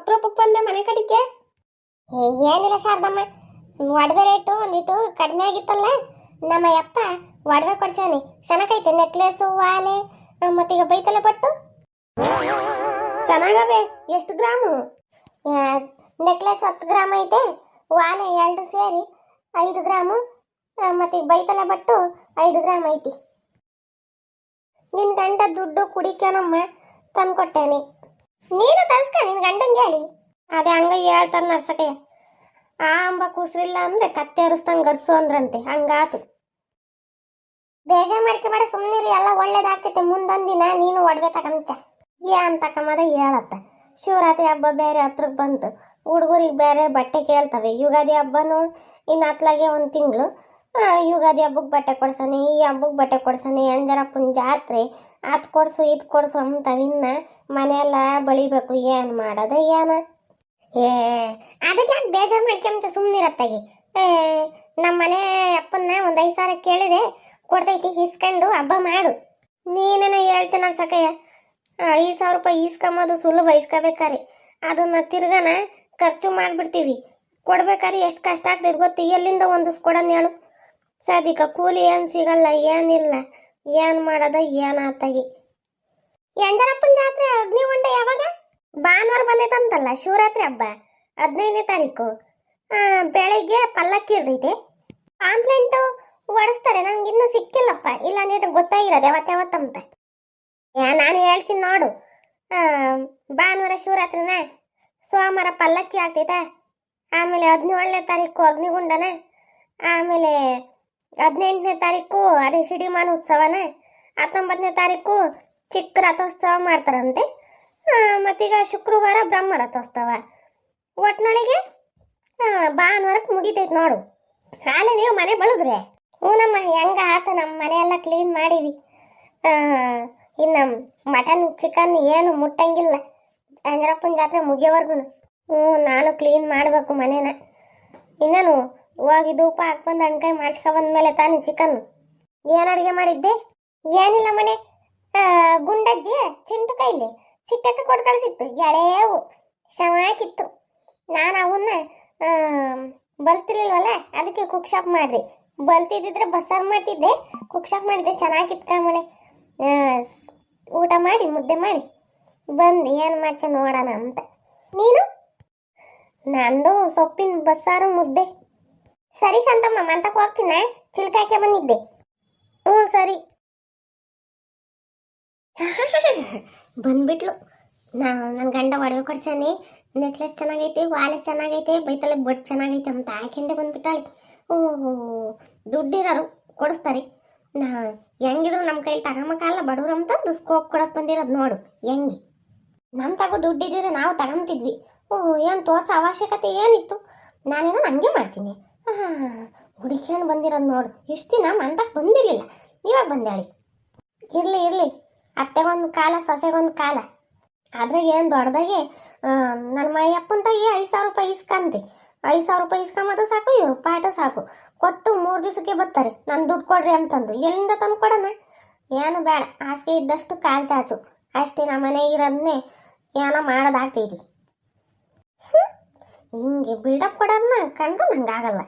ಅಪ್ರೂಪಕ್ಕೆ ಬಂದೆ ಮನೆ ಕಡೆಗೆ. ಏನಿಲ್ಲ ಶಾರದಮ್ಮ, ಒಡವೆ ರೇಟು ಒಂದಿಟ್ಟು ಕಡಿಮೆ ಆಗಿತ್ತಲ್ಲ, ನಮ್ಮ ಯಪ್ಪ ಒಡವೆ ಕೊಡ್ಸಾನೆ. ಚೆನ್ನಾಗೈತೆ ನೆಕ್ಲೆಸು ವಾಲೆ ಮತ್ತೀಗ ಬೈತಲೆ ಪಟ್ಟು ಚೆನ್ನಾಗವೆ. ಎಷ್ಟು ಗ್ರಾಮು? ನೆಕ್ಲೆಸ್ 10 ಗ್ರಾಮ್ ಐತೆ, ವಾಲೆ 2 ಸೇರಿ 5 ಗ್ರಾಮು, ಮತ್ತೀಗ ಬೈತಲೆ ಬಟ್ಟು 5 ಗ್ರಾಮ್ ಐತಿ. ನಿನ್ ಗಂಡ ದುಡ್ಡು ಕುಡಿಕನಮ್ಮ ತಂದ್ಕೊಟ್ಟೇನೆ. ನೀನು ತರ್ಸ್ಕ ನಿನ್ ಗಂಡಂಗೆ ಹೇಳಿ. ಅದೇ ಹಂಗ ಹೇಳ್ತಾರ ನರ್ಸಕಯ್ಯ, ಆ ಅಂಬ ಕೂಸ್ರಿಲ್ಲ ಅಂದ್ರೆ ಕತ್ತೆ ಹರಿಸ್ದಂಗೆ ಗರ್ಸು ಅಂದ್ರಂತೆ, ಹಂಗಾತು. ಬೇಜಾರು ಮಾಡ್ಕೊಬೇಡ, ಸುಮ್ಮನಿರಿ, ಎಲ್ಲ ಒಳ್ಳೇದಾಗ್ತೈತೆ. ಮುಂದೊಂದಿನ ನೀನು ಒಡವೆ ತಗೊಂಬ. ಏನ್ ತಗೊಂಬದ ಹೇಳತ್ತ. ಶಿವರಾತ್ರಿ ಹಬ್ಬ ಬೇರೆ ಹತ್ರಕ್ಕೆ ಬಂತು, ಹುಡುಗರಿಗೆ ಬೇರೆ ಬಟ್ಟೆ ಕೇಳ್ತವೆ. ಯುಗಾದಿ ಹಬ್ಬನು ಇನ್ನು ಹತ್ಲಾಗೆ 1 ತಿಂಗಳು. ಯುಗಾದಿ ಹಬ್ಬಕ್ಕೆ ಬಟ್ಟೆ ಕೊಡ್ಸನೆ, ಈ ಹಬ್ಬಕ್ಕೆ ಬಟ್ಟೆ ಕೊಡ್ಸನೆ, ಅಂಜನಪ್ಪನ ಜಾತ್ರೆ, ಅದು ಕೊಡ್ಸು ಇದು ಕೊಡ್ಸು ಅಂತವ. ಇನ್ನ ಮನೆಯೆಲ್ಲ ಬಳಿಬೇಕು, ಏನು ಮಾಡೋದ ಏನ. ಅದಕ್ಕೆ ಯಾಕೆ ಬೇಜಾರು ಮಾಡ್ಕೊಂತ ಸುಮ್ಮನಿರತ್ತಾಗಿ. ನಮ್ಮ ಮನೆ ಅಪ್ಪನ್ನ ಒಂದು 5,000 ಕೇಳಿದೆ, ಕೊಡ್ತೈತಿ, ಇಸ್ಕೊಂಡು ಹಬ್ಬ ಮಾಡು. ನೀನೇನ ಹೇಳ್ತಾನ ಸಕಯ್ಯ, 5,000 ರೂಪಾಯಿ ಇಸ್ಕೊಂಬೋದು ಸುಲಭ, ಇಸ್ಕೋಬೇಕಾರೆ ಅದನ್ನ ತಿರ್ಗನ ಖರ್ಚು ಮಾಡಿಬಿಡ್ತೀವಿ. ಕೊಡ್ಬೇಕಾರೆ ಎಷ್ಟು ಕಷ್ಟ ಆಗ್ತೈತೆ ಗೊತ್ತಿ, ಎಲ್ಲಿಂದ ಹೊಂದಿಸ್ಕೊಡೋಣ ಹೇಳು. ಸದಿಕ ಕೂಲಿ ಏನು ಸಿಗಲ್ಲ, ಏನಿಲ್ಲ, ಏನು ಮಾಡೋದ ಏನಾತಾಗಿ. ಅಂಜನಪ್ಪನ ಜಾತ್ರೆ ಅಗ್ನಿಗುಂಡ ಯಾವಾಗ? ಭಾನುವಾರ ಬಂದೈತಂತಲ್ಲ, ಶಿವರಾತ್ರಿ ಹಬ್ಬ 15ನೇ ತಾರೀಕು. ಬೆಳಿಗ್ಗೆ ಪಲ್ಲಕ್ಕಿ ಇರ್ತೈತೆ, ಪಾಂಪ್ಲೆಂಟು ಹೊಡಿಸ್ತಾರೆ. ನನಗೆ ಇನ್ನೂ ಸಿಕ್ಕಿಲ್ಲಪ್ಪ, ಇಲ್ಲ ನೀನು ಗೊತ್ತಾಗಿರೋದು ಯಾವತ್ತಂತ. ನಾನು ಹೇಳ್ತೀನಿ ನೋಡು. ಭಾನುವಾರ ಶಿವರಾತ್ರಿನ, ಸೋಮವಾರ ಪಲ್ಲಕ್ಕಿ ಆಗ್ತೈತೆ, ಆಮೇಲೆ 17ನೇ ತಾರೀಕು ಅಗ್ನಿಗುಂಡನ, ಆಮೇಲೆ 18ನೇ ತಾರೀಕು ಅದೇ ಸಿಡಿಮಾನ ಉತ್ಸವನ, 19ನೇ ತಾರೀಕು ಚಿಕ್ಕ ರಥೋತ್ಸವ ಮಾಡ್ತಾರಂತೆ, ಮತ್ತೀಗ ಶುಕ್ರವಾರ ಬ್ರಹ್ಮ ರಥೋತ್ಸವ. ಒಟ್ಟಿನೊಳಗೆ ಭಾನುವಾರಕ್ಕೆ ಮುಗಿತೈತೆ ನೋಡು. ಹಾಲೆ ನೀವು ಮನೆ ಬಳದ್ರೆ? ಹ್ಞೂನಮ್ಮ, ಹೆಂಗ ಆತ, ನಮ್ಮ ಮನೆಯೆಲ್ಲ ಕ್ಲೀನ್ ಮಾಡೀವಿ. ಇನ್ನು ಮಟನ್ ಚಿಕನ್ ಏನು ಮುಟ್ಟಂಗಿಲ್ಲ ಅಂಜನಪ್ಪನ ಜಾತ್ರೆ ಮುಗಿಯೋವರೆಗೂ. ನಾನು ಕ್ಲೀನ್ ಮಾಡಬೇಕು ಮನೇನ. ಇನ್ನೇನು ಹೋಗಿ ಧೂಪ ಹಾಕ್ಬಂದು ಅಣ್ಕಾಯಿ ಮಾಡಿಸ್ಕೊಬಂದ್ಮೇಲೆ ತಾನು ಚಿಕನ್. ಏನು ಅಡುಗೆ ಮಾಡಿದ್ದೆ? ಏನಿಲ್ಲ ಮನೆ, ಗುಂಡಜ್ಜಿ ಚಿಂಟು ಕೈಲಿ ಸಿಟ್ಟಕ್ಕೆ ಕೊಟ್ಟು ಕಳಿಸಿತ್ತು, ಎಳೆವು ಚೆನ್ನಾಗಿತ್ತು. ನಾನು ಅವನ್ನ ಬಲ್ತಿರ್ಲಿಲ್ವಲ್ಲ, ಅದಕ್ಕೆ ಕುಕ್ ಶಾಪ್ ಮಾಡಿದೆ. ಬಲ್ತಿದ್ದಿದ್ರೆ ಬಸ್ಸಾರು ಮಾಡ್ತಿದ್ದೆ, ಕುಕ್ ಶಾಪ್ ಮಾಡಿದ್ದೆ, ಚೆನ್ನಾಗಿತ್ತು ಕಮಳೆ. ಊಟ ಮಾಡಿ ಮುದ್ದೆ ಮಾಡಿ ಬಂದು ಏನು ಮಾಡ್ಸ ನೋಡೋಣ ಅಂತ. ನೀನು? ನಂದು ಸೊಪ್ಪಿನ ಬಸ್ಸಾರು ಮುದ್ದೆ. ಸರಿ ಶಾಂತಮ್ಮ, ಮಂತಕ್ಕೆ ಹೋಗ್ತೀನ, ಚಿಲ್ಕಾಕೆ ಬಂದಿದ್ದೆ. ಹ್ಞೂ ಸರಿ. ಬಂದ್ಬಿಟ್ಲು. ನನ್ನ ಗಂಡ ಒಡವೆ ಕೊಡ್ಸಾನೆ, ನೆಕ್ಲೆಸ್ ಚೆನ್ನಾಗೈತೆ, ವಾಲೆ ಚೆನ್ನಾಗೈತೆ, ಬೈತಲೆ ಬೊಟ್ಟು ಚೆನ್ನಾಗೈತೆ ಅಂತ ಹಾಕೊಂಡೆ ಬಂದ್ಬಿಟ್ಟಾಳೆ. ಓಹೋ, ದುಡ್ಡಿರೋರು ಕೊಡಿಸ್ತಾರೆ. ಹೆಂಗಿದ್ರು ನಮ್ಮ ಕೈಲಿ ತಗೊಂಬಕಲ್ಲ, ಬಡವ್ರು ಅಂತಂದು ಸ್ಕೋಪ್ ಕೊಡಕ್ಕೆ ಬಂದಿರೋದು ನೋಡು ಹೆಂಗಿ. ನಮ್ಮ ತಗೋ ದುಡ್ಡಿದ್ರೆ ನಾವು ತಗೊಂತಿದ್ವಿ. ಏನು ತೋರ್ಸೋ ಅವಶ್ಯಕತೆ ಏನಿತ್ತು? ನಾನೇನೋ ಹಂಗೆ ಮಾಡ್ತೀನಿ. ಹುಡುಕಿಯನ್ನು ಬಂದಿರೋದು ನೋಡು. ಇಷ್ಟು ದಿನ ಮಂತಕ್ಕೆ ಬಂದಿರಲಿಲ್ಲ, ಇವಾಗ ಬಂದಾಳಿ. ಇರಲಿ, ಅತ್ತೆಗೊಂದು ಕಾಲ, ಸೊಸೆಗೊಂದು ಕಾಲ. ಅದ್ರಾಗ ಏನು ದೊಡ್ಡದಾಗೆ ನನ್ನ ಮೈಯಪ್ಪನ ತಾಯಿ 5,000 ರೂಪಾಯಿ ಇಸ್ಕಂತೆ. 5,000 ರೂಪಾಯಿ ಇಸ್ಕೊಂಬೋದು ಸಾಕು, ಇವ್ರು ಪಾಠ ಸಾಕು. ಕೊಟ್ಟು 3 ದಿವಸಕ್ಕೆ ಬರ್ತಾರೆ, ನನ್ನ ದುಡ್ಡು ಕೊಡ್ರಿ ಅಂತಂದು. ಎಲ್ಲಿಂದ ತಂದು ಕೊಡೋಣ? ಏನು ಬೇಡ, ಹಾಸಿಗೆ ಇದ್ದಷ್ಟು ಕಾಲು ಚಾಚು ಅಷ್ಟೇ. ನಮ್ಮ ಮನೆಗೆ ಇರೋದನ್ನೇ ಏನೋ ಮಾಡೋದಾಗ್ತೈತಿ. ಹಿಂಗೆ ಬಿಲ್ಡಪ್ ಕೊಡೋದನ್ನ ಕಂಡ್ರೆ ನಂಗೆ ಆಗಲ್ಲ.